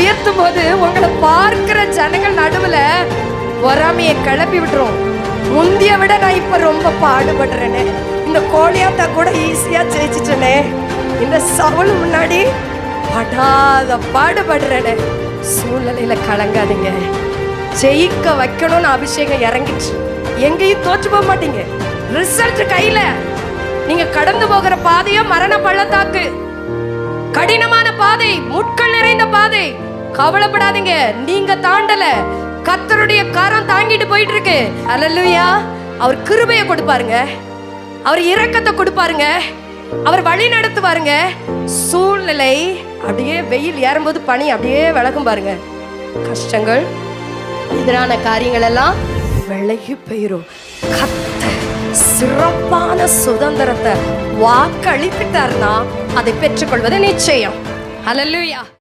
உயர்த்தும் போது உங்களை பார்க்கிற ஜனங்கள் நடுவுல பொறாமையை கிளப்பி விட்டுரும். முந்திய விட நான் இப்ப ரொம்ப பாடுபடுறேனே, இந்த கோலியாத்தா கூட ஈஸியா ஜெயிச்சிட்டேனே, இந்த சவுல் முன்னாடி படாத பாடுபடுறேனே. சூழ்நிலையில கலங்காதீங்க. ஜெயிக்க வைக்கணும்னு அபிஷேகம் இறங்கிச்சு. எங்கேயும் தோற்று போக மாட்டீங்க. ரிசல்ட் கையில. நீங்க கடந்து போகிற பாதையோ மரண பள்ளத்தாக்கு, கடினமான பாதை, முட்கள் நிறைந்த பாதை. கவலைப்படாதீங்க, நீங்க தாண்டல. கர்த்தருடைய கரம் தாங்கிட்டு போயிட்டு இருக்கு. அல்லேலூயா. அவர் கிருபையை கொடுப்பாருங்க, அவர் இரக்கத்தை கொடுப்பாருங்க, அவர் வழி நடத்துவாருங்க. சூழ்நிலை அப்படியே வெயில் ஏறும்போது பனி அப்படியே விலகும் பாருங்க. கஷ்டங்கள், எதிரான காரியங்கள் எல்லாம் விலகி போயிரும். கர்த்தர் சிறப்பான சுதந்திரத்தை வாக்களித்துட்டார்னா அதை பெற்றுக்கொள்வது நிச்சயம். அல்லேலூயா.